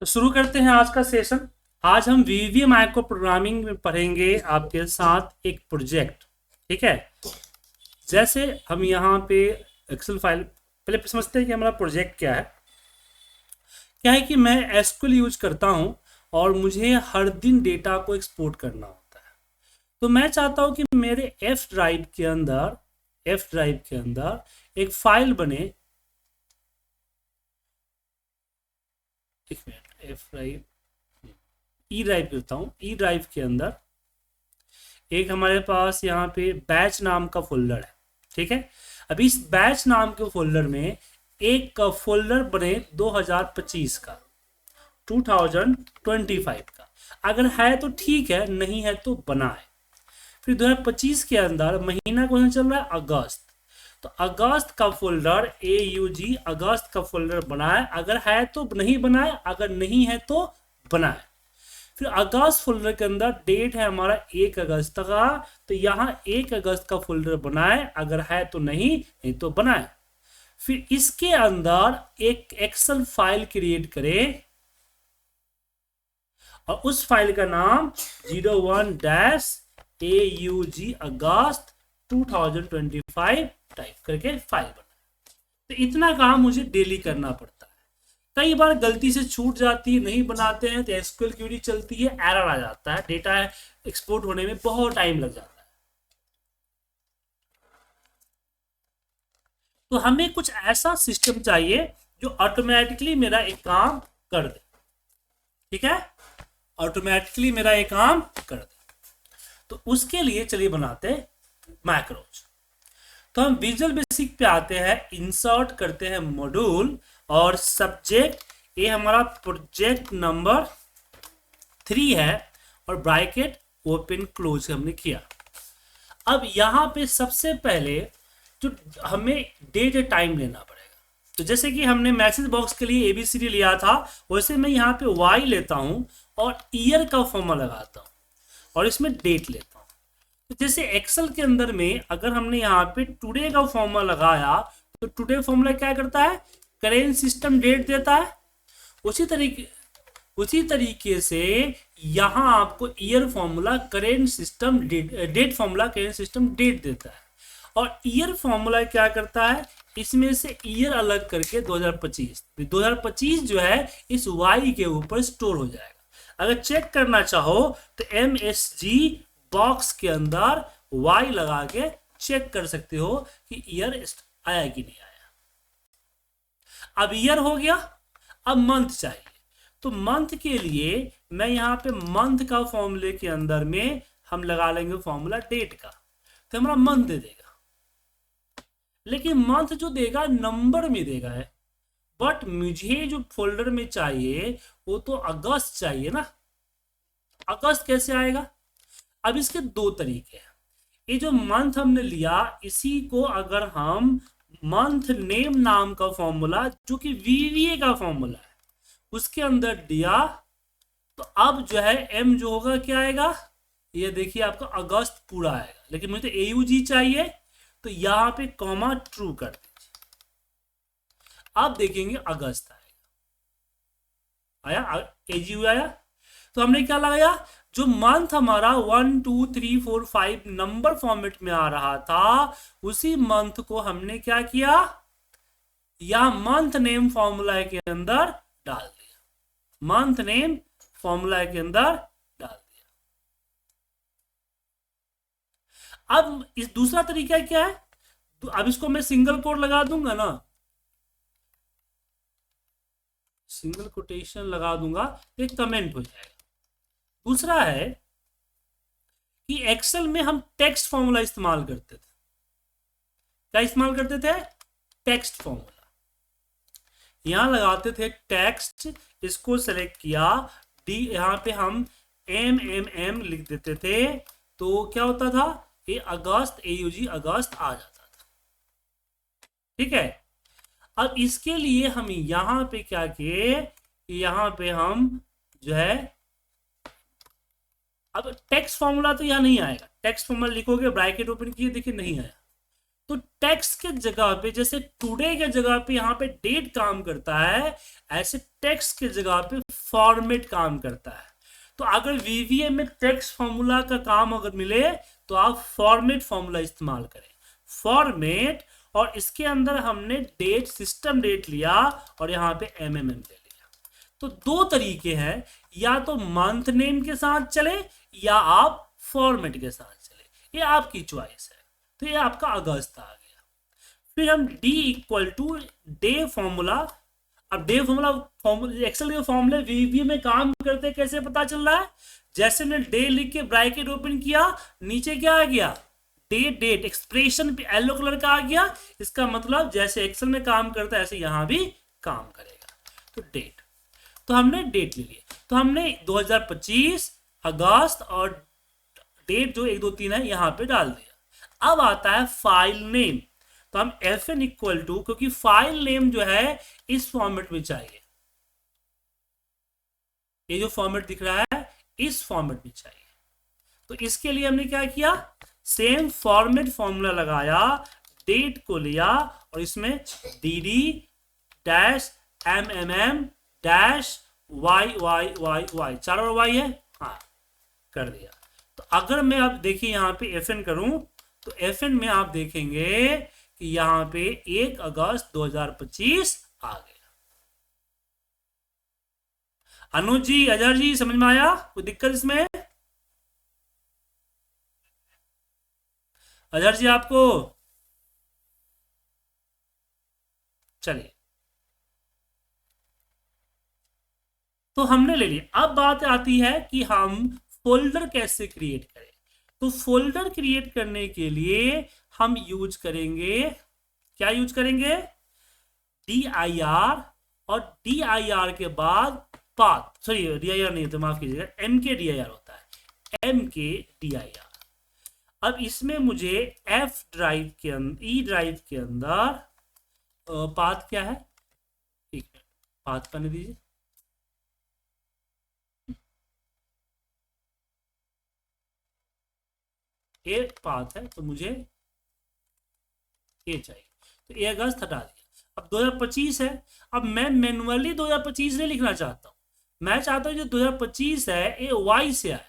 तो शुरू करते हैं आज का सेशन। आज हम वीवी माइक्रो प्रोग्रामिंग में पढ़ेंगे आपके साथ एक प्रोजेक्ट। ठीक है, जैसे हम यहाँ पे एक्सेल फाइल पहले समझते हैं कि हमारा प्रोजेक्ट क्या है। क्या है कि मैं एसक्यूएल यूज करता हूँ और मुझे हर दिन डेटा को एक्सपोर्ट करना होता है। तो मैं चाहता हूँ कि मेरे एफ ड्राइव के अंदर एक फाइल बने। एक minute, F drive E drive करता हूँ। ई ड्राइव के अंदर एक हमारे पास यहाँ पे बैच नाम का फोल्डर है। ठीक है, अब इस बैच नाम के फोल्डर में एक का फोल्डर बने 2025 का, 2025 का। अगर है तो ठीक है, नहीं है तो बनाए। फिर 2025 के अंदर महीना कौन सा चल रहा है? अगस्त। तो अगस्त का फोल्डर AUG अगस्त का फोल्डर बनाए, अगर है तो नहीं बनाए, अगर नहीं है तो बनाए। फिर अगस्त फोल्डर के अंदर डेट है हमारा 1 अगस्त का, तो यहाँ 1 अगस्त का फोल्डर बनाए, अगर है तो नहीं तो बनाए। फिर इसके अंदर एक एक्सेल फाइल क्रिएट करें और उस फाइल का नाम 01-AUG अगस्त 2025 टाइप करके फाइल बनाए। तो इतना काम मुझे डेली करना पड़ता है। कई बार गलती से छूट जाती है, नहीं बनाते हैं तो एसक्यूएल क्वेरी चलती है, एरर आ जाता है, डेटा एक्सपोर्ट होने में बहुत टाइम लग जाता है। तो हमें कुछ ऐसा सिस्टम चाहिए जो ऑटोमेटिकली मेरा एक काम कर दे। ठीक है, ऑटोमेटिकली मेरा एक काम कर दे। तो उसके लिए चलिए बनाते हैं मैक्रोज। तो हम विजुअल बेसिक पे आते हैं, इंसर्ट करते हैं मॉड्यूल और सब्जेक्ट, ये हमारा प्रोजेक्ट नंबर 3 है और ब्रैकेट ओपन क्लोज हमने किया। अब यहाँ पे सबसे पहले जो हमें डेट टाइम लेना पड़ेगा। तो जैसे कि हमने मैसेज बॉक्स के लिए ABCD लिया था, वैसे मैं यहाँ पे Y लेता हूँ और ईयर का फॉर्मूला लगाता हूँ और इसमें डेट लेता हूँ। तो जैसे एक्सेल के अंदर में अगर हमने यहाँ पे टुडे का फॉर्मूला लगाया तो टुडे फॉर्मूला क्या करता है? करेंट सिस्टम डेट देता है। उसी तरीके से यहाँ आपको year formula current system date formula current system date देता है। और ईयर फॉर्मूला क्या करता है? इसमें से ईयर अलग करके 2025 जो है इस Y के ऊपर स्टोर हो जाएगा। अगर चेक करना चाहो तो MSG बॉक्स के अंदर Y लगा के चेक कर सकते हो कि ईयर आया कि नहीं आया। अब ईयर हो गया, अब मंथ चाहिए। तो मंथ के लिए मैं यहाँ पे मंथ का फॉर्मूले के अंदर में हम लगा लेंगे फॉर्मूला डेट का, तो हमारा मंथ दे देगा। लेकिन मंथ जो देगा नंबर में देगा है, बट मुझे जो फोल्डर में चाहिए वो तो अगस्त चाहिए ना। अगस्त कैसे आएगा? अब इसके दो तरीके हैं। ये जो मंथ हमने लिया, इसी को अगर हम मंथ नेम नाम का फॉर्मूला जो कि VBA का फॉर्मूला है उसके अंदर दिया, तो अब जो है M जो होगा क्या आएगा? ये देखिए आपका अगस्त पूरा आएगा। लेकिन मुझे तो AUG चाहिए, तो यहाँ पे कॉमा ट्रू कर दीजिए। आप देखेंगे अगस्त आएगा। आया AGU आया। तो हमने क्या लगाया? जो मंथ हमारा 1 2 3 4 5 नंबर फॉर्मेट में आ रहा था, उसी मंथ को हमने क्या किया? या मंथ नेम फॉर्मूला के अंदर डाल दिया। मंथ नेम फॉर्मूला के अंदर डाल दिया। अब इस दूसरा तरीका क्या है? तो अब इसको मैं सिंगल कोट लगा दूंगा ना, सिंगल कोटेशन लगा दूंगा, एक कमेंट हो जाएगा। दूसरा है कि एक्सेल में हम टेक्स्ट फॉर्मूला इस्तेमाल करते थे। क्या इस्तेमाल करते थे? Text formula. यहां लगाते थे टेक्स्ट, इसको सेलेक्ट किया, डी यहां पे हम MMM लिख देते थे, तो क्या होता था? ये अगस्त AUG अगस्त आ जाता था। ठीक है, अब इसके लिए हम यहां पे क्या किए? यहां पे हम जो है, अब टेक्स्ट फॉर्मूला तो यहां नहीं आएगा। टेक्स्ट फॉर्मूला लिखोगे, ब्रैकेट ओपन किए, देखिए नहीं आया। तो टेक्स्ट के जगह पे जैसे टुडे के जगह पे यहाँ पे डेट काम करता है, ऐसे टेक्स्ट के जगह पे फॉर्मेट काम करता है। तो अगर वीवीए में टेक्स्ट फॉर्मूला का काम अगर मिले तो आप फॉर्मेट फॉर्मूला इस्तेमाल करें, फॉर्मेट, और इसके अंदर हमने डेट, सिस्टम डेट लिया और यहाँ पे एमएमएम ले लिया। तो दो तरीके हैं, या तो मंथ नेम के साथ चले या आप फॉर्मेट के साथ चले, ये आपकी चॉइस है। तो ये आपका अगस्त आ गया। फिर हम d equal to day formula, अब डे फॉर्मूला एक्सेल के फॉर्मूले वीवी में काम करते कैसे पता चल रहा है, जैसे मैंने डे लिख के ब्रैकेट ओपन किया, नीचे क्या आ गया, डेट एक्सप्रेशन पे येलो कलर का आ गया, इसका मतलब जैसे एक्सेल में काम करता है ऐसे यहां भी काम करेगा। तो डेट, तो हमने डेट ले लिया, तो हमने 2025 अगस्त और डेट जो 1 2 3 है यहां पे डाल दिया। अब आता है फाइल नेम, तो हम एफ एन इक्वल टू, क्योंकि फाइल नेम जो है इस फॉर्मेट में चाहिए, ये जो फॉर्मेट दिख रहा है इस फॉर्मेट में चाहिए, तो इसके लिए हमने क्या किया, सेम फॉर्मेट फॉर्मूला लगाया, डेट को लिया और इसमें dd dash MMM dash Y Y Y Y, चारों वाई है, हाँ कर दिया। तो अगर मैं अब देखिए यहाँ पे fn करूं तो fn में आप देखेंगे कि यहाँ पे 1 अगस्त 2025 आ गया। अनुज जी, अजहर जी, समझ में आया, कोई दिक्कत इसमें? अजहर जी आपको, चलिए, तो हमने ले लिया। अब बात आती है कि हम फोल्डर कैसे क्रिएट करें। तो फोल्डर क्रिएट करने के लिए हम यूज करेंगे, क्या यूज करेंगे, dir, और dir के बाद पाथ, सॉरी dir नहीं होता, माफ कीजिएगा, mkdir होता है, mkdir। अब इसमें मुझे F ड्राइव के अंदर, E ड्राइव के अंदर पाथ क्या है, एक मिनट, पाथ करने दीजिए, एक पाथ है तो मुझे ये चाहिए, तो 1 अगस्त हटा दिया। अब 2025 है, अब मैं मैनुअली 2025 नहीं लिखना चाहता हूँ, मैं चाहता हूँ जो 2025 है ये वाई से आए,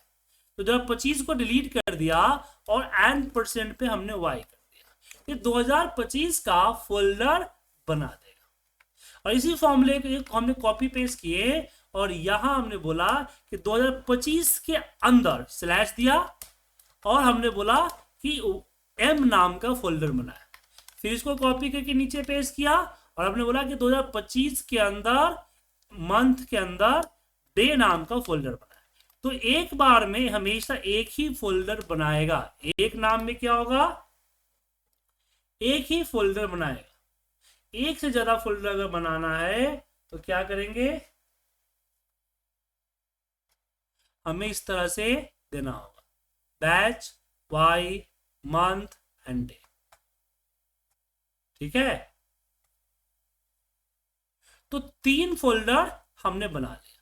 तो 2025 को डिलीट कर दिया और %% पे हमने वाई कर दिया, ये 2025 का फोल्डर बना देगा। और इसी फॉर्मूले को हमने कॉपी पेस्ट किए और यहां हमने बोला कि 2025 के अंदर स्लैश दिया और हमने बोला कि m नाम का फोल्डर बनाया, फिर इसको कॉपी करके नीचे पेस्ट किया और हमने बोला कि 2025 के अंदर मंथ के अंदर डे नाम का फोल्डर बनाया। तो एक बार में हमेशा एक ही फोल्डर बनाएगा, एक नाम में क्या होगा, एक ही फोल्डर बनाएगा। एक से ज्यादा फोल्डर अगर बनाना है तो क्या करेंगे, हमें इस तरह से देना होगा, बैच वाई मंथ एंड डे, ठीक है। तो 3 फोल्डर हमने बना लिया।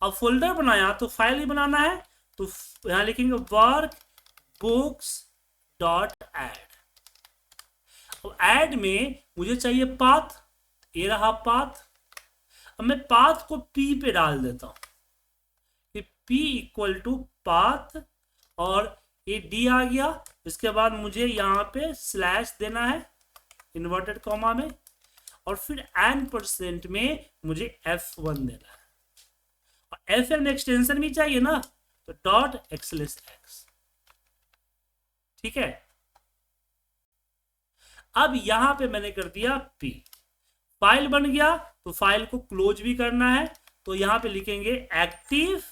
अब फोल्डर बनाया तो फाइल ही बनाना है, तो यहां लिखेंगे वर्क बुक्स डॉट एड। अब एड में मुझे चाहिए पाथ, ये रहा पाथ। अब मैं पाथ को p पे डाल देता हूं कि p इक्वल टू पाथ और ये d आ गया। इसके बाद मुझे यहाँ पे स्लैश देना है इन्वर्टेड कॉमा में और फिर %% में मुझे f1 देना है और fl में एक्सटेंशन भी चाहिए ना, तो डॉट XLSX, ठीक है। अब यहां पे मैंने कर दिया p, फाइल बन गया, तो फाइल को क्लोज भी करना है, तो यहां पे लिखेंगे active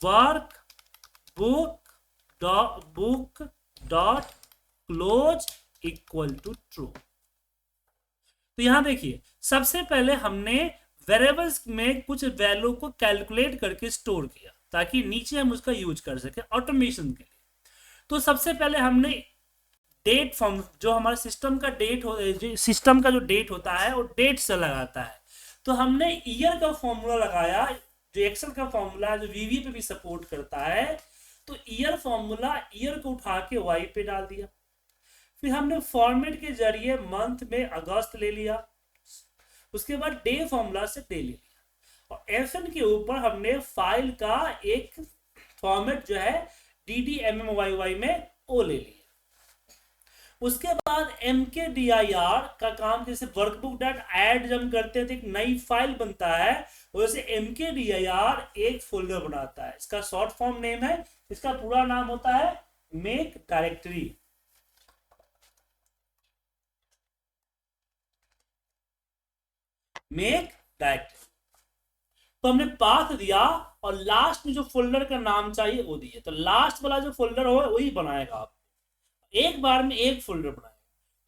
workbook dot close equal to true. तो यहां देखिए, सबसे पहले हमने वेरिएबल्स में कुछ वैल्यू को कैलकुलेट करके स्टोर किया ताकि नीचे हम उसका यूज कर सके ऑटोमेशन के लिए। तो सबसे पहले हमने डेट फॉर्म, जो हमारा सिस्टम का डेट हो, सिस्टम का जो डेट होता है वो डेट से लगाता है, तो हमने ईयर का फॉर्मूला लगाया, जो एक्सेल का फॉर्मूला जो वीवी पे भी सपोर्ट करता है। तो ईयर फॉर्मूला, ईयर को उठा के वाई पे डाल दिया, फिर हमने फॉर्मेट के जरिए मंथ में अगस्त ले लिया, उसके बाद डे फॉर्मूला से डे ले लिया, और एफएन के ऊपर हमने फाइल का एक फॉर्मेट जो है DDMMYY में ओ ले लिया। उसके बाद MKDIR का काम, जैसे वर्कबुक डॉट ऐड जब हम करते हैं तो एक नई फाइल बनता है, वैसे MKDIR एक फोल्डर बनाता है। इसका शॉर्ट फॉर्म नेम है, इसका पूरा नाम होता है मेक डायरेक्टरी। मेक डायरेक्टरी तो हमने पाथ दिया और लास्ट में जो फोल्डर का नाम चाहिए वो दिए, तो लास्ट वाला जो फोल्डर हो वही बनाएगा आप, एक बार में एक फोल्डर बनाएगा।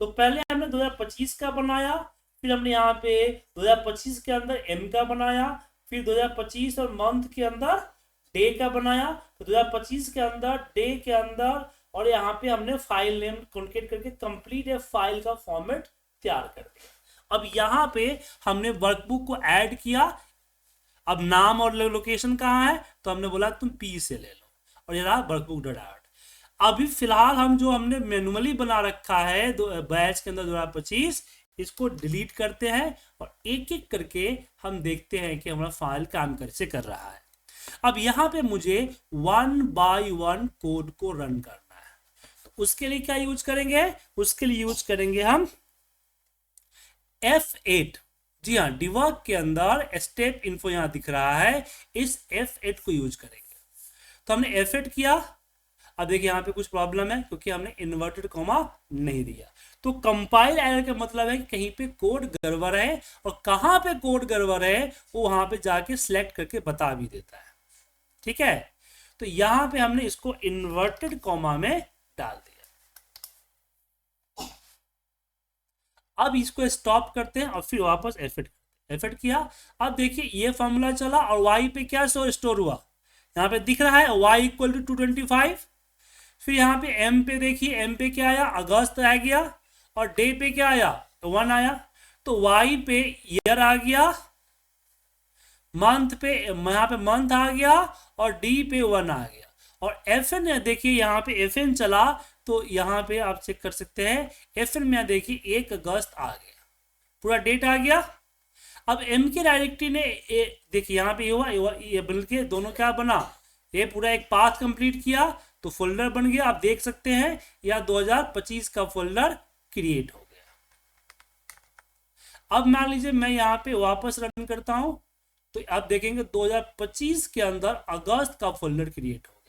तो पहले हमने 2025 का बनाया, फिर हमने यहाँ पे 2025 के अंदर M का बनाया, फिर 2025 और मंथ के अंदर डे का बनाया, तो 2025 के अंदर डे के अंदर, और यहाँ पे हमने फाइल नेम कॉन्केट करके कंप्लीट ए फाइल का फॉर्मेट तैयार कर दिया। अब यहाँ पे हमने वर्कबुक को ऐड किया, अब नाम और लोकेशन कहाँ है, तो हमने बोला तुम P से ले लो, और ये रहा वर्कबुक डॉट ऐड। अभी फिलहाल हम जो हमने मैनुअली बना रखा है बैच के अंदर 2025, इसको डिलीट करते हैं और एक एक करके हम देखते हैं कि हमारा फाइल काम कैसे कर रहा है। अब यहाँ पे मुझे 1 बाय 1 कोड को रन करना है, तो उसके लिए क्या यूज करेंगे, उसके लिए यूज करेंगे हम F8। जी हाँ, डिबग के अंदर स्टेप इन्फो यहाँ दिख रहा है, इस F8 को यूज करेंगे। तो हमने F8 किया। अब देखिए यहाँ पे कुछ प्रॉब्लम है क्योंकि हमने इन्वर्टेड कॉमा नहीं दिया, तो कंपाइल एरर का मतलब है कि कहीं पे कोड गड़बड़ है, और कहाँ पे कोड गड़बड़ है वो वहां पे जाके सिलेक्ट करके बता भी देता है। ठीक है, तो यहाँ पे हमने इसको इन्वर्टेड कॉमा में डाल दिया। अब इसको स्टॉप करते हैं और फिर वापस F8 किया। अब देखिए ये फॉर्मूला चला और y पे क्या स्टोर हुआ, यहाँ पे दिख रहा है y इक्वल टू 225। फिर यहाँ पे M पे देखिए, M पे क्या आया, अगस्त आ गया, और डे पे क्या आया, 1 आया। तो y पे ईयर आ गया, मंथ पे यहाँ पे मंथ आ गया, और D पे 1 आ गया, और FN देखिए यहाँ पे FN चला, तो यहाँ पे आप चेक कर सकते हैं FN में देखिए 1 अगस्त आ गया, पूरा डेट आ गया। अब M के डायरेक्टरी ने देखिए यहाँ पे ये बल्कि दोनों क्या बना, ये पूरा एक पाथ कंप्लीट किया तो फोल्डर बन गया। आप देख सकते हैं या 2025 का फोल्डर क्रिएट हो गया। अब मान लीजिए मैं यहाँ पे वापस रन करता हूं, तो आप देखेंगे 2025 के अंदर अगस्त का फोल्डर क्रिएट हो गया।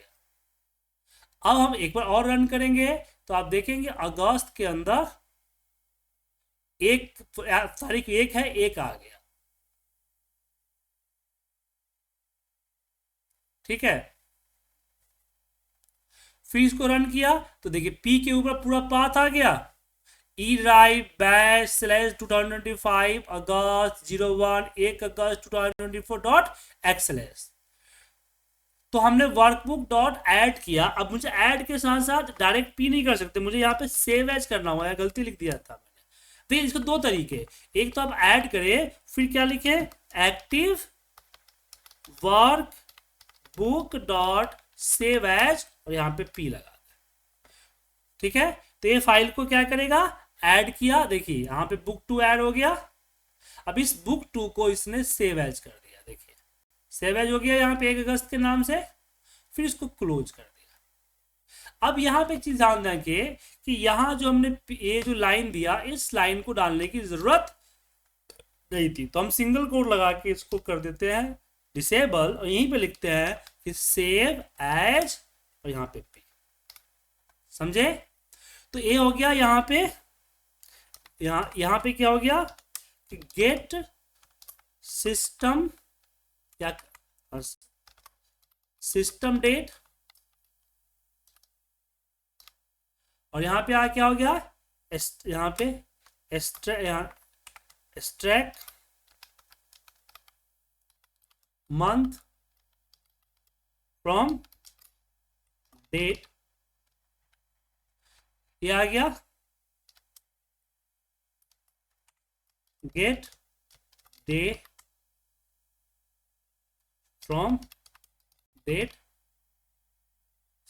अब हम एक बार और रन करेंगे तो आप देखेंगे अगस्त के अंदर एक तारीख 1 है, 1 आ गया। ठीक है, फिर इसको रन किया तो देखिए P के ऊपर पूरा पाथ आ गया, e_bash/2025 अगस्त 01 1 अगस्त 2024.xls। तो हमने वर्कबुक डॉट ऐड किया। अब मुझे ऐड के साथ साथ डायरेक्ट P नहीं कर सकते, मुझे यहाँ पे सेव एज करना हुआ है, गलती लिख दिया था मैंने। देखिए इसको दो तरीके, एक तो आप ऐड करें फिर क्या लिखे, active workbook dot save as, और यहाँ पे P लगा। ठीक है, तो ये फाइल को क्या करेगा, ऐड किया, देखिए यहाँ पे बुक 2 ऐड हो गया। अब इस बुक 2 को इसने सेव एज कर दिया, देखिए सेव एज हो गया यहाँ पे 1 अगस्त के नाम से। फिर इसको क्लोज कर दिया। अब यहाँ पे एक चीज ध्यान रखिए कि यहाँ जो हमने ये जो लाइन दिया, इस लाइन को डालने की जरूरत नहीं थी, तो हम सिंगल कोड लगा के इसको कर देते हैं डिसेबल, और यहीं पे लिखते हैं कि सेव एज, और यहाँ पे P। समझे, तो ये हो गया। यहाँ पे यहाँ पे क्या हो गया कि गेट सिस्टम या सिस्टम डेट, और यहाँ पे क्या हो गया, यहाँ पे एक्सट्रैक्ट मंथ फ्रॉम डेट, ये आ गया। Get day from date,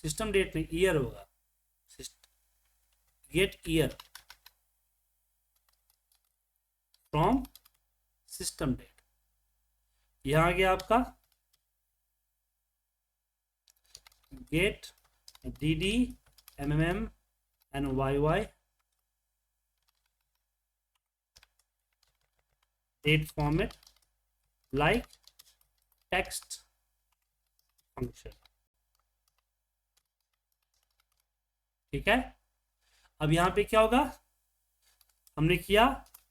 system date नहीं ईयर होगा, get year from system date. यहां आ गया आपका get dd mm and yy date format like text function। ठीक है, अब यहां पे क्या होगा, हमने किया,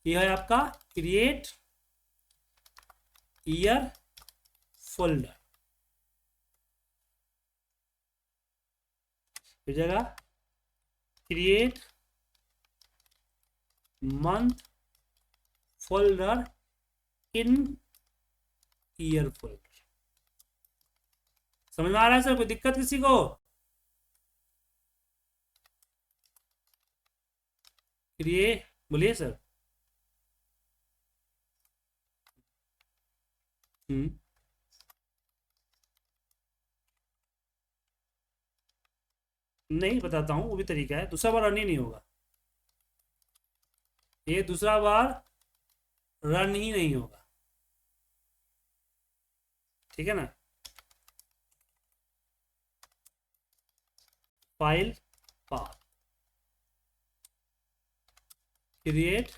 यह है आपका क्रिएट ईयर फोल्डर, हो जाएगा क्रिएट मंथ फोल्डर इन ईयर फोल्डर। समझ में आ रहा है सर, कोई दिक्कत किसी को? क्रिएट, बोलिए सर। नहीं बताता हूं, वो भी तरीका है, दूसरा बार रन ही नहीं होगा, ये दूसरा बार रन ही नहीं होगा, ठीक है ना। File path create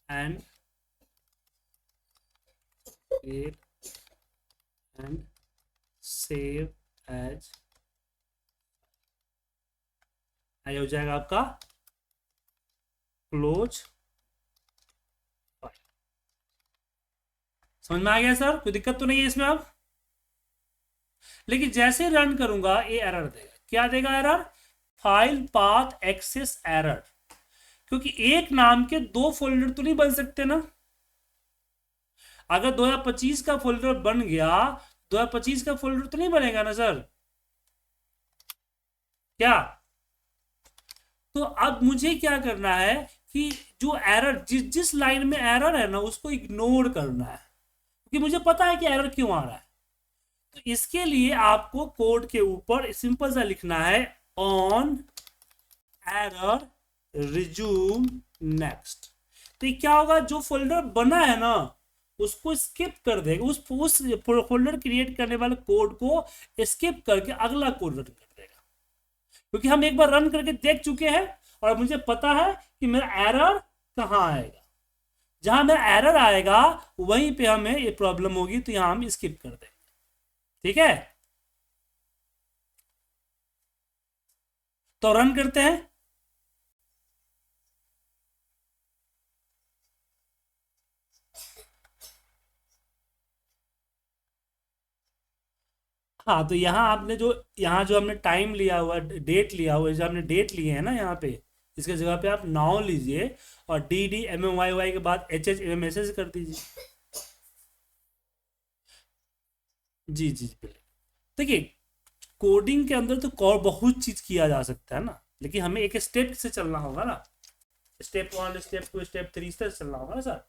and save as, ये हो जाएगा आपका क्लोज फाइल। समझ में आ गया सर, कोई दिक्कत तो नहीं है इसमें अब? लेकिन जैसे रन करूंगा ये एरर देगा, क्या देगा error? File path access error, क्योंकि एक नाम के दो फोल्डर तो नहीं बन सकते ना। अगर 2025 का फोल्डर बन गया, 2025 का फोल्डर तो नहीं बनेगा ना सर, क्या? तो अब मुझे क्या करना है कि जो एरर, जिस लाइन में एरर है ना उसको इग्नोर करना है, क्योंकि मुझे पता है कि एरर क्यों आ रहा है। तो इसके लिए आपको कोड के ऊपर सिंपल सा लिखना है ऑन एरर रिज्यूम नेक्स्ट। तो ये क्या होगा, जो फोल्डर बना है ना उसको स्किप कर देगा, उस फोल्डर क्रिएट करने वाले कोड को स्किप करके अगला कोड रन कर देगा, क्योंकि हम एक बार रन करके देख चुके हैं और मुझे पता है कि मेरा एरर कहां आएगा। जहां मेरा एरर आएगा वहीं पे हमें ये प्रॉब्लम होगी, तो यहां हम स्किप कर देंगे, ठीक है। तो रन करते हैं। हाँ, तो यहाँ आपने जो हमने टाइम लिया हुआ, डेट लिया हुआ, जो हमने डेट लिए है ना यहाँ पे, इसके जगह पे आप नाउ लीजिए और D D M M Y Y के बाद H H M S S कर दीजिए। जी जी बिल्कुल। देखिए कोडिंग के अंदर तो और बहुत चीज किया जा सकता है ना, लेकिन हमें एक स्टेप से चलना होगा ना, स्टेप 1 स्टेप 2 स्टेप 3 से चलना होगा ना सर।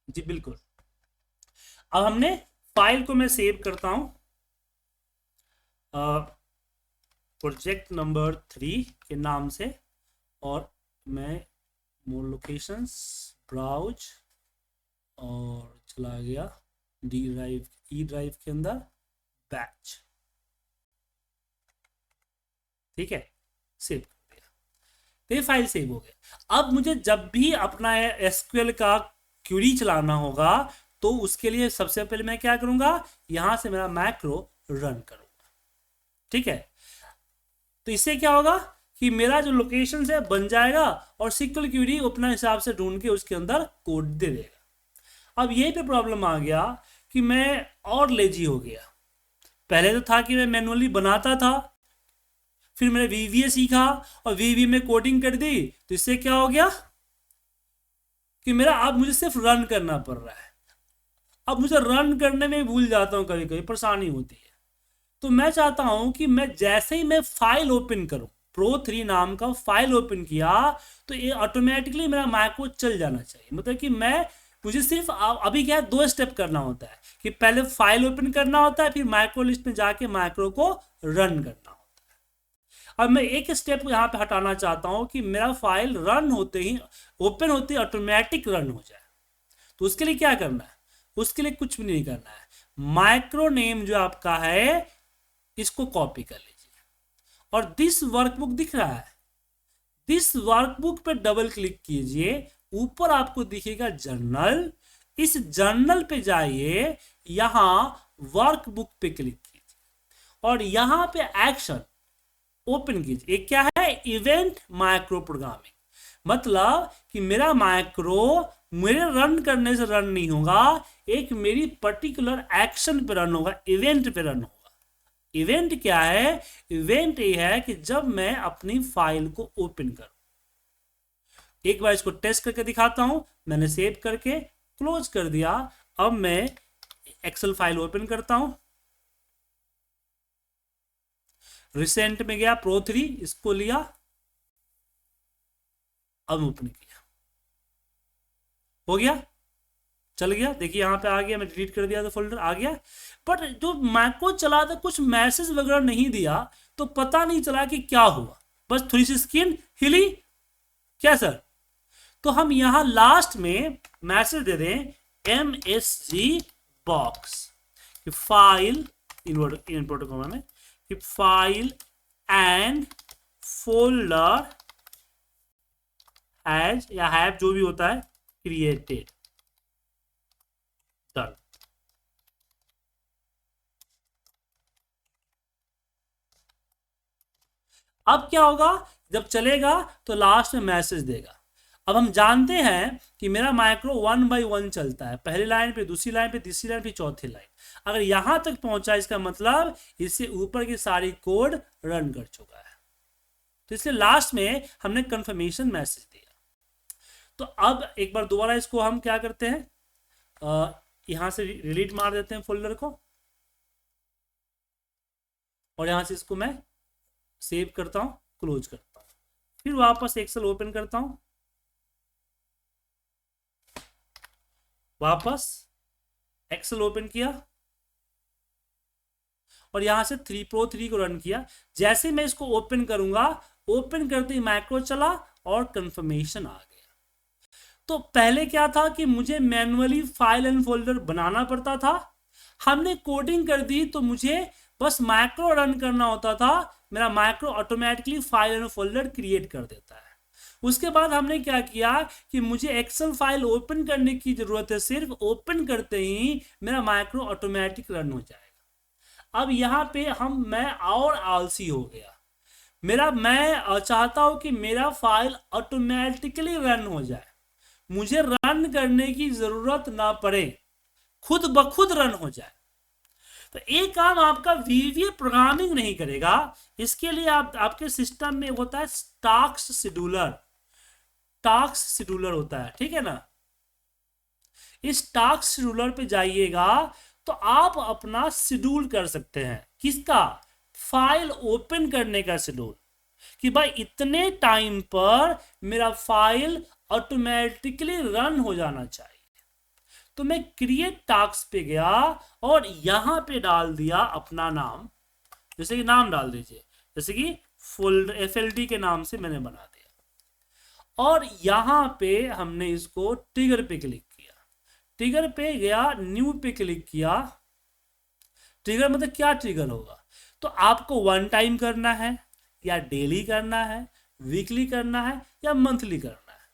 जी बिल्कुल। अब हमने फाइल को मैं सेव करता हूं प्रोजेक्ट नंबर 3 के नाम से, और मैं मोर लोकेशंस ब्राउज और चला गया ई ड्राइव के अंदर बैच, ठीक है, सेव कर दिया। तो ये फाइल सेव हो गया। अब मुझे जब भी अपना एसक्यूएल का क्वेरी चलाना होगा तो उसके लिए सबसे पहले मैं क्या करूंगा, यहां से मेरा मैक्रो रन करूंगा, ठीक है। तो इससे क्या होगा कि मेरा जो लोकेशन है बन जाएगा और सिक्वल क्वेरी अपना हिसाब से ढूंढ के उसके अंदर कोड दे देगा। अब यही पे प्रॉब्लम आ गया कि मैं और लेजी हो गया। पहले तो था कि मैं मैनुअली बनाता था, फिर मैंने वीवीए सीखा और वीवीए में कोडिंग कर दी, तो इससे क्या हो गया कि मेरा अब मुझे सिर्फ रन करना पड़ रहा है। अब मुझे रन करने में भूल जाता हूं, कभी कभी परेशानी होती है। तो मैं चाहता हूं कि मैं जैसे ही मैं फाइल ओपन करूं, Pro3 नाम का फाइल ओपन किया, तो ये ऑटोमेटिकली मेरा मैक्रो चल जाना चाहिए। मतलब कि मैं मुझे सिर्फ अभी क्या है, 2 स्टेप करना होता है कि पहले फाइल ओपन करना होता है, फिर माइक्रो लिस्ट में जाके माइक्रो को रन करना होता है। अब मैं एक स्टेप यहाँ पे हटाना चाहता हूँ कि मेरा फाइल रन होते ही, ओपन होते ही ऑटोमेटिक रन हो जाए। तो उसके लिए क्या करना है? उसके लिए कुछ भी नहीं करना है। माइक्रो नेम जो आपका है इसको कॉपी कर लीजिए, और दिस वर्कबुक दिख रहा है, दिस वर्कबुक पे डबल क्लिक कीजिए, ऊपर आपको दिखेगा जर्नल, इस जर्नल पे जाइए, यहां वर्कबुक पे क्लिक कीजिए और यहां पे एक्शन ओपन कीजिए। एक क्या है? Event micro programming. मतलब कि मेरा माइक्रो मेरे रन करने से रन नहीं होगा, एक मेरी पर्टिकुलर एक्शन पे रन होगा, इवेंट पे रन होगा। इवेंट क्या है? इवेंट ये है कि जब मैं अपनी फाइल को ओपन करूं। एक बार इसको टेस्ट करके दिखाता हूं। मैंने सेव करके क्लोज कर दिया। अब मैं एक्सेल फाइल ओपन करता हूं। रिसेंट में गया, प्रो 3 इसको लिया, अब ओपन किया, हो गया, चल गया। देखिए यहां पे आ गया, मैं डिलीट कर दिया तो फोल्डर आ गया। बट जो मैक्रो चला था, कुछ मैसेज वगैरह नहीं दिया, तो पता नहीं चला कि क्या हुआ, बस थोड़ी सी स्क्रीन हिली। क्या सर? तो हम यहां लास्ट में मैसेज दे दें MSG बॉक्स कि फाइल इन प्रोटोकॉल में कि फाइल एंड फोल्डर हैज या हैव जो भी होता है क्रिएटेड, डन। अब क्या होगा? जब चलेगा तो लास्ट में मैसेज देगा। अब हम जानते हैं कि मेरा माइक्रो 1 बाई 1 चलता है, पहली लाइन पे, दूसरी लाइन पे, तीसरी लाइन पे, चौथी लाइन। अगर यहां तक पहुंचा, इसका मतलब इससे ऊपर की सारी कोड रन कर चुका है। तो इसलिए लास्ट में हमने कंफर्मेशन मैसेज दिया। तो अब एक बार दोबारा इसको हम क्या करते हैं, यहां से डिलीट मार देते हैं फोल्डर को, और यहां से इसको मैं सेव करता हूं, क्लोज करता हूं, फिर वापस एक्सेल ओपन करता हूं, वापस एक्सेल ओपन किया और यहां से 3 प्रो 3 को रन किया। जैसे मैं इसको ओपन करूंगा, ओपन करते ही माइक्रो चला और कंफर्मेशन आ गया। तो पहले क्या था कि मुझे मैन्युअली फाइल एंड फोल्डर बनाना पड़ता था, हमने कोडिंग कर दी तो मुझे बस माइक्रो रन करना होता था, मेरा micro automatically file and folder create कर देता है। उसके बाद हमने क्या किया कि मुझे एक्सेल फाइल ओपन करने की जरूरत है, सिर्फ ओपन करते ही मेरा माइक्रो ऑटोमेटिक रन हो जाएगा। अब यहाँ पे मैं और आलसी हो गया, मैं चाहता हूं कि मेरा फाइल ऑटोमेटिकली रन हो जाए, मुझे रन करने की जरूरत ना पड़े, खुद ब खुद रन हो जाए। तो एक काम आपका वीवीए प्रोग्रामिंग नहीं करेगा, इसके लिए आपके सिस्टम में होता है टास्क शेड्यूलर, टास्क शेड्यूलर होता है, ठीक है ना। इस टास्क शेड्यूलर पे जाइएगा तो आप अपना शेड्यूल कर सकते हैं। किसका? फाइल ओपन करने का शेड्यूल, कि भाई इतने टाइम पर मेरा फाइल ऑटोमेटिकली रन हो जाना चाहिए। तो मैं क्रिएट टास्क पे गया और यहां पे डाल दिया अपना नाम, जैसे कि नाम डाल दीजिए, जैसे कि फोल्डर FLD के नाम से मैंने बना दिया, और यहां पे हमने इसको ट्रिगर पे क्लिक किया, ट्रिगर पे गया, न्यू पे क्लिक किया। ट्रिगर मतलब क्या ट्रिगर होगा? तो आपको 1 टाइम करना है, या डेली करना है, वीकली करना है, या मंथली करना है,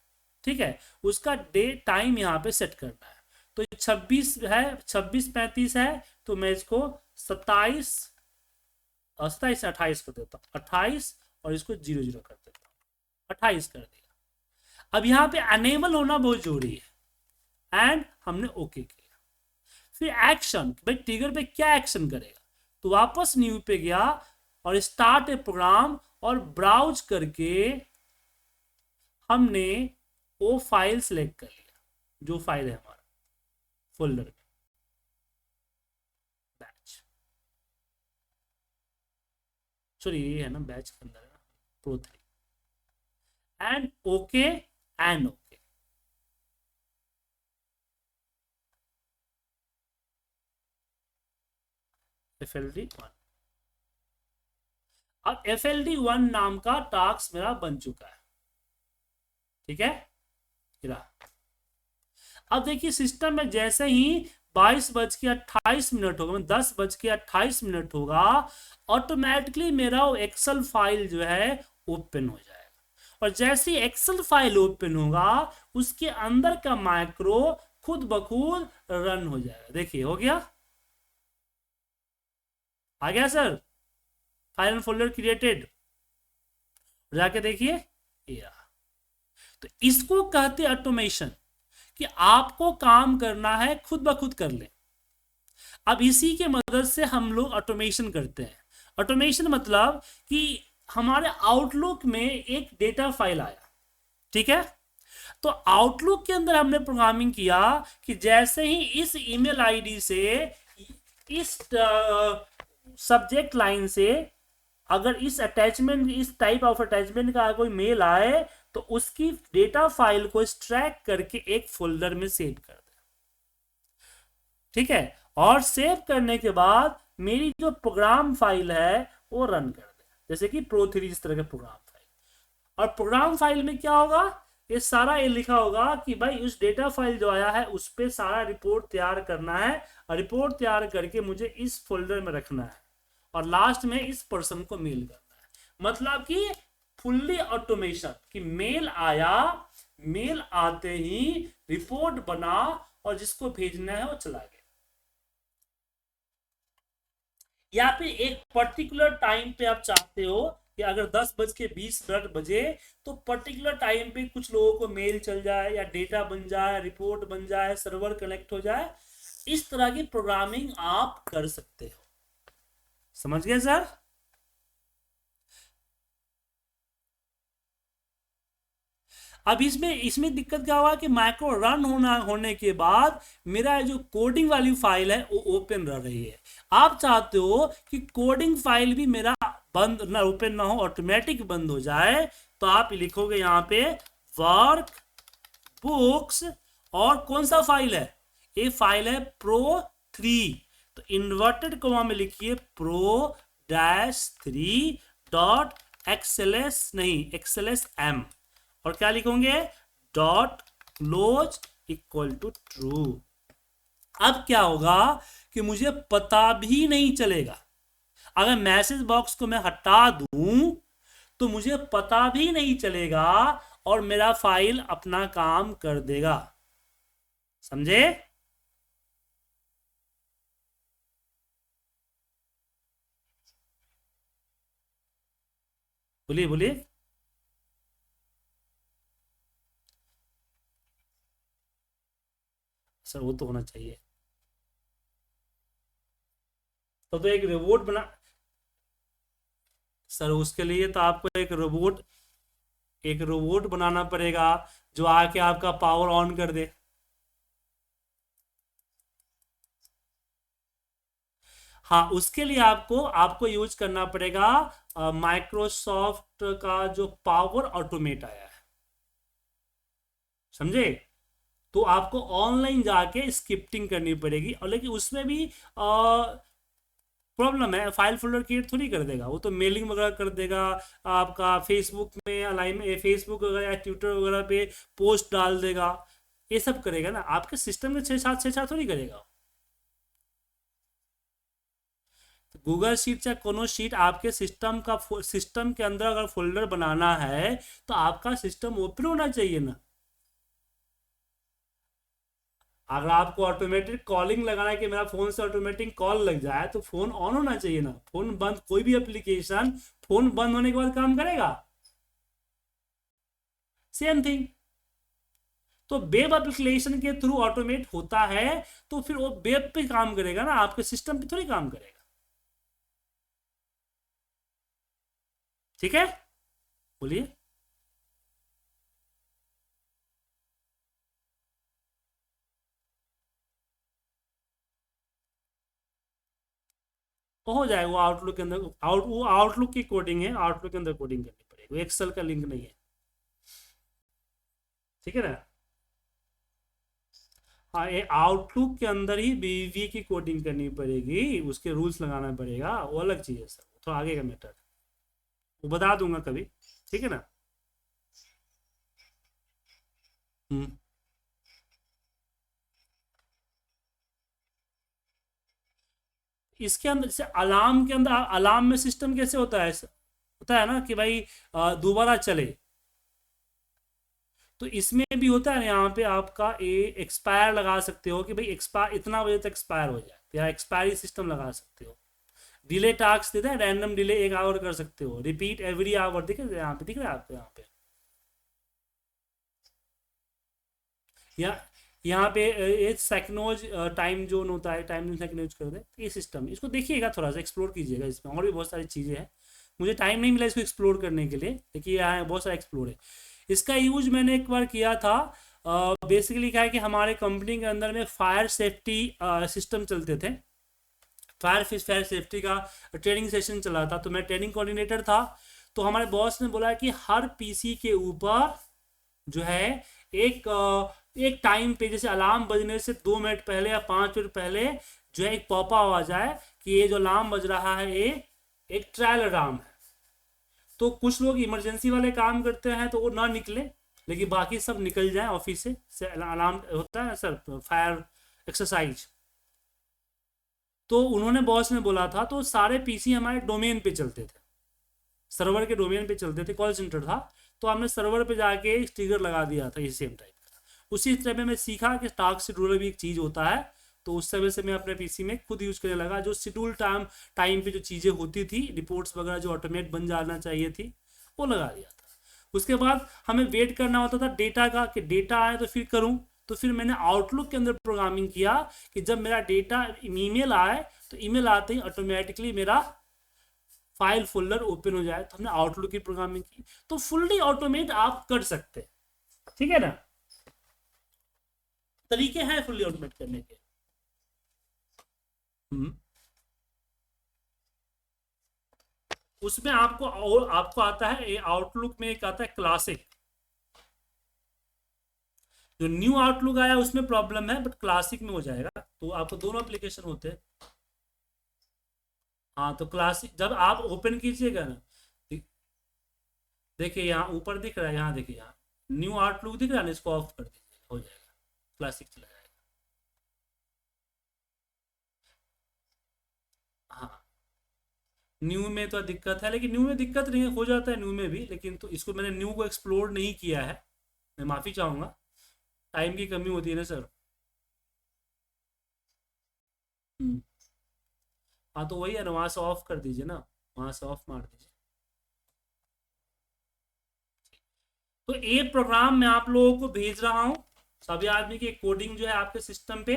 ठीक है। उसका डे टाइम यहाँ पे सेट करना है। तो 26 है, 26-35 है, तो मैं इसको 27 28 कर देता हूँ, 28, और इसको 00 कर देता हूँ, 28 कर दिया। अब यहाँ पे अनेबल होना बहुत जरूरी है, एंड हमने ओके किया। फिर एक्शन, भाई ट्रिगर पे क्या एक्शन करेगा, तो वापस न्यू पे गया और स्टार्ट ए प्रोग्राम, और ब्राउज करके हमने वो फाइल सेलेक्ट कर लिया, जो फाइल है हमारा फोल्डर में, बैच, सॉरी ये है ना बैच के अंदर है ना, pro 3, and okay, and okay. FLD1। अब FLD1 नाम का टास्क मेरा बन चुका है, ठीक है। अब देखिए सिस्टम में जैसे ही 22:28 होगा, 10:28 होगा, ऑटोमेटिकली मेरा वो एक्सेल फाइल जो है ओपन हो जाएगा। और जैसे ही एक्सेल फाइल ओपन होगा, उसके अंदर का माइक्रो खुद ब खुद रन हो जाएगा। देखिए हो गया, आ गया sir, file and folder created. जाके देखिए ये, तो इसको कहते हैं ऑटोमेशन, कि आपको काम करना है खुद ब खुद कर ले। अब इसी के मदद से हम लोग ऑटोमेशन करते हैं। ऑटोमेशन मतलब कि हमारे आउटलुक में एक डेटा फाइल आया, ठीक है, तो आउटलुक के अंदर हमने प्रोग्रामिंग किया कि जैसे ही इस ईमेल आईडी से, इस सब्जेक्ट लाइन से अगर इस अटैचमेंट, इस टाइप ऑफ अटैचमेंट का कोई मेल आए, तो उसकी डेटा फाइल को एक्सट्रैक्ट करके एक फोल्डर में सेव कर दे, ठीक है। और सेव करने के बाद मेरी जो प्रोग्राम फाइल है वो रन कर दे, जैसे कि Pro3 इस तरह का प्रोग्राम फाइल। और प्रोग्राम फाइल में क्या होगा, ये सारा ये लिखा होगा कि भाई उस डेटा फाइल जो आया है उस पर सारा रिपोर्ट तैयार करना है, और रिपोर्ट तैयार करके मुझे इस फोल्डर में रखना है, और लास्ट में इस पर्सन को मेल करना है। मतलब कि फुल्ली ऑटोमेशन, कि मेल आया, मेल आते ही रिपोर्ट बना, और जिसको भेजना है वो चला गया। या फिर एक पर्टिकुलर टाइम पे आप चाहते हो कि अगर 10:20 बजे, तो पर्टिकुलर टाइम पे कुछ लोगों को मेल चल जाए, या डेटा बन जाए, रिपोर्ट बन जाए, सर्वर कनेक्ट हो जाए। इस तरह की प्रोग्रामिंग आप कर सकते हो। समझ गए सर? अब इसमें दिक्कत क्या हुआ कि माइक्रो रन होने के बाद मेरा जो कोडिंग वाली फाइल है वो ओपन रह रही है। आप चाहते हो कि कोडिंग फाइल भी मेरा बंद ना, ओपन ना हो, ऑटोमेटिक बंद हो जाए, तो आप लिखोगे यहाँ पे वर्क बुक्स, और कौन सा फाइल है, ये फाइल है Pro3, तो इन्वर्टेड कोमा में लिखिए Pro-3.xls, नहीं xlsm, और क्या लिखोगे, dot close equal to true. अब क्या होगा कि मुझे पता भी नहीं चलेगा, अगर मैसेज बॉक्स को मैं हटा दूं तो मुझे पता भी नहीं चलेगा, और मेरा फाइल अपना काम कर देगा। समझे? बोलिए बोलिए। सर वो तो होना चाहिए, तो एक रोबोट बना, सर उसके लिए तो आपको एक रोबोट बनाना पड़ेगा जो आके आपका पावर ऑन कर दे। हाँ, उसके लिए आपको आपको यूज करना पड़ेगा माइक्रोसॉफ्ट का जो पावर ऑटोमेट आया है, समझे? तो आपको ऑनलाइन जाके स्क्रिप्टिंग करनी पड़ेगी, और लेकिन उसमें भी प्रॉब्लम है, फाइल फोल्डर क्रिएट थोड़ी कर देगा, वो तो मेलिंग वगैरह कर देगा, आपका फेसबुक में अलाइन, फेसबुक वगैरह या ट्विटर वगैरह पे पोस्ट डाल देगा, ये सब करेगा ना, आपके सिस्टम में छः सात थोड़ी करेगा। गूगल शीट या कोनो शीट आपके सिस्टम के अंदर अगर फोल्डर बनाना है, तो आपका सिस्टम ओपन होना चाहिए ना। अगर आपको ऑटोमेटिक कॉलिंग लगाना है कि मेरा फोन से ऑटोमेटिक कॉल लग जाए, तो फोन ऑन होना चाहिए ना। फोन बंद, कोई भी एप्लीकेशन फोन बंद होने के बाद काम करेगा? Same thing. तो वेब एप्लीकेशन के थ्रू ऑटोमेट होता है, तो फिर वो वेब पे काम करेगा ना, आपके सिस्टम पे थोड़ी काम करेगा। ठीक है, बोलिए। तो हो जाएगा, वो आउटलुक के अंदर, वो आउटलुक की कोडिंग है, आउटलुक के अंदर कोडिंग करनी पड़ेगी, वो एक्सेल का लिंक नहीं है। ठीक है ना? आउटलुक के अंदर ही बीवी की कोडिंग करनी पड़ेगी, उसके रूल्स लगाना पड़ेगा, वो अलग चीज है सर, थोड़ा आगे का मैटर, वो बता दूंगा कभी, ठीक है ना। हम्म। इसके अंदर जैसे अलार्म के अंदर, अलार्म में सिस्टम कैसे होता है ना कि भाई दोबारा चले, तो इसमें भी होता है ना, यहाँ पे आपका एक्सपायर लगा सकते हो कि भाई एक्सपायर इतना बजे तक एक्सपायर हो जाए, या एक्सपायरी सिस्टम लगा सकते हो। डिले टास्क देते हैं, रैंडम डिले 1 आवर कर सकते हो, रिपीट एवरी आवर, दिख रहा है यहाँ पे, दिख रहा है आपको यहाँ पे, या यहाँ पे ये सेकनोज टाइम जोन होता है, टाइम जोन सेकनोज कर दे, ये सिस्टम, इसको देखिएगा, थोड़ा सा एक्सप्लोर कीजिएगा, इसमें और भी बहुत सारी चीज़ें हैं, मुझे टाइम नहीं मिला इसको एक्सप्लोर करने के लिए, देखिए यहाँ बहुत सारा एक्सप्लोर है। इसका यूज मैंने एक बार किया था, बेसिकली क्या है कि हमारे कंपनी के अंदर में फायर सेफ्टी सिस्टम चलते थे, फायर सेफ्टी का ट्रेनिंग सेशन चला था, तो मैं ट्रेनिंग कोऑर्डिनेटर था। तो हमारे बॉस ने बोला कि हर पीसी के ऊपर जो है एक टाइम पे, जैसे अलार्म बजने से 2 मिनट पहले या 5 मिनट पहले जो है एक पॉपअप आ जाए कि ये जो अलार्म बज रहा है ये एक ट्रायल अलार्म है। तो कुछ लोग इमरजेंसी वाले काम करते हैं तो वो ना निकले, लेकिन बाकी सब निकल जाए ऑफिस से अलार्म होता है सर, फायर एक्सरसाइज। तो उन्होंने बॉस ने बोला था, तो सारे पीसी हमारे डोमेन पे चलते थे, सर्वर के डोमेन पे चलते थे, कॉल सेंटर था, तो हमने सर्वर पे जाके स्टिकर लगा दिया था, इस सेम टाइप का। उसी तरह में मैं सीखा कि टास्क शेड्यूलर भी एक चीज़ होता है, तो उस समय से मैं अपने पीसी में खुद यूज करने लगा, जो शेड्यूल टाइम पे जो चीज़ें होती थी, रिपोर्ट्स वगैरह जो ऑटोमेट बन जाना चाहिए थी, वो लगा दिया था। उसके बाद हमें वेट करना होता था डेटा का, कि डेटा आए तो फिर करूँ, तो फिर मैंने आउटलुक के अंदर प्रोग्रामिंग किया कि जब मेरा डेटा ईमेल आए, तो ईमेल आते ही ऑटोमेटिकली मेरा फाइल फोल्डर ओपन हो जाए, तो हमने आउटलुक की प्रोग्रामिंग की। तो फुल्ली ऑटोमेट आप कर सकते हैं, ठीक है ना, तरीके हैं फुल्ली ऑटोमेट करने के। हम्म। उसमें आपको आता है आउटलुक में, एक आता है क्लासिक, जो न्यू आउटलुक आया उसमें प्रॉब्लम है, बट क्लासिक में हो जाएगा, तो आपको दोनों एप्लीकेशन होते हैं। हाँ, तो क्लासिक जब आप ओपन कीजिएगा ना, देखिए यहाँ ऊपर दिख रहा है, यहाँ देखिए, यहाँ न्यू आउटलुक दिख रहा है ना, इसको ऑफ कर दीजिए, हो जाएगा, क्लासिक चला जाएगा। हाँ, न्यू में तो दिक्कत है, लेकिन न्यू में दिक्कत नहीं है, हो जाता है न्यू में भी, लेकिन तो इसको मैंने न्यू को एक्सप्लोर नहीं किया है, मैं माफ़ी चाहूँगा, टाइम की कमी होती है ना सर। हम्म। हाँ, तो वही है ना, वहाँ से ऑफ कर दीजिए ना, वहाँ से ऑफ मार दीजिए। तो ये प्रोग्राम मैं आप लोगों को भेज रहा हूँ, सभी आदमी की कोडिंग जो है आपके सिस्टम पे,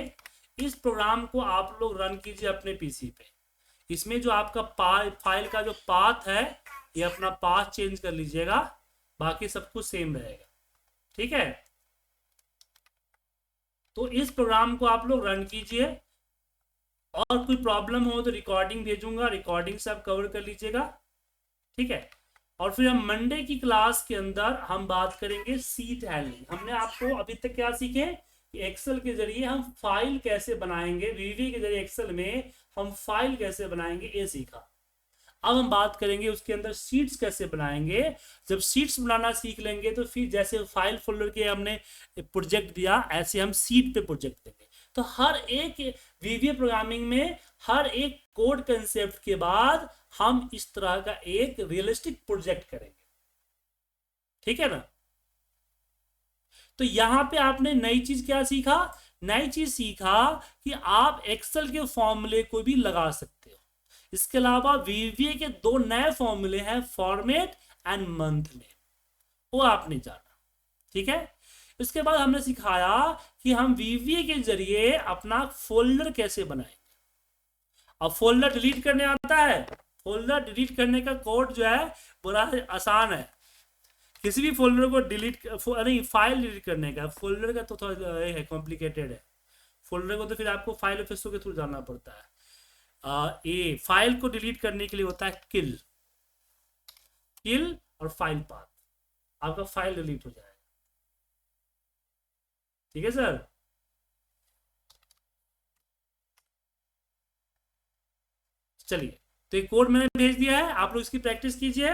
इस प्रोग्राम को आप लोग रन कीजिए अपने पीसी पे। इसमें जो आपका फाइल का जो पाथ है, ये अपना पाथ चेंज कर लीजिएगा, बाकी सब कुछ सेम रहेगा, ठीक है। तो इस प्रोग्राम को आप लोग रन कीजिए, और कोई प्रॉब्लम हो तो रिकॉर्डिंग भेजूंगा, रिकॉर्डिंग से आप कवर कर लीजिएगा, ठीक है। और फिर हम मंडे की क्लास के अंदर हम बात करेंगे सीट हैंडलिंग। हमने आपको अभी तक क्या सीखे कि एक्सेल के जरिए हम फाइल कैसे बनाएंगे, वीवी के जरिए एक्सेल में हम फाइल कैसे बनाएंगे, ये सीखा। अब हम बात करेंगे उसके अंदर शीट्स कैसे बनाएंगे। जब शीट्स बनाना सीख लेंगे तो फिर जैसे फाइल फोल्डर के हमने प्रोजेक्ट दिया, ऐसे हम सीट पे प्रोजेक्ट देंगे। तो हर एक वीवी प्रोग्रामिंग में हर एक कोड कंसेप्ट के बाद हम इस तरह का एक रियलिस्टिक प्रोजेक्ट करेंगे, ठीक है ना। तो यहां पे आपने नई चीज क्या सीखा, नई चीज सीखा कि आप एक्सेल के फॉर्मूले को भी लगा सकते हो। इसके अलावा वीवीए के 2 नए फॉर्मूले हैं, फॉर्मेट एंड मंथ नेम, वो आपने जाना, ठीक है। इसके बाद हमने सिखाया कि हम वीवीए के जरिए अपना फोल्डर कैसे बनाएंगे। अब फोल्डर डिलीट करने आता है, फोल्डर डिलीट करने का कोड जो है बड़ा आसान है। किसी भी फोल्डर को डिलीट नहीं, फाइल डिलीट करने का, फोल्डर का तो थोड़ा है कॉम्प्लिकेटेड है। फोल्डर को तो फिर आपको फाइल ऑफिसों के थ्रू जाना पड़ता है। ये फाइल को डिलीट करने के लिए होता है किल, किल और फाइल पाथ, आपका फाइल डिलीट हो जाएगा, ठीक है सर। चलिए, तो ये कोड मैंने भेज दिया है, आप लोग इसकी प्रैक्टिस कीजिए।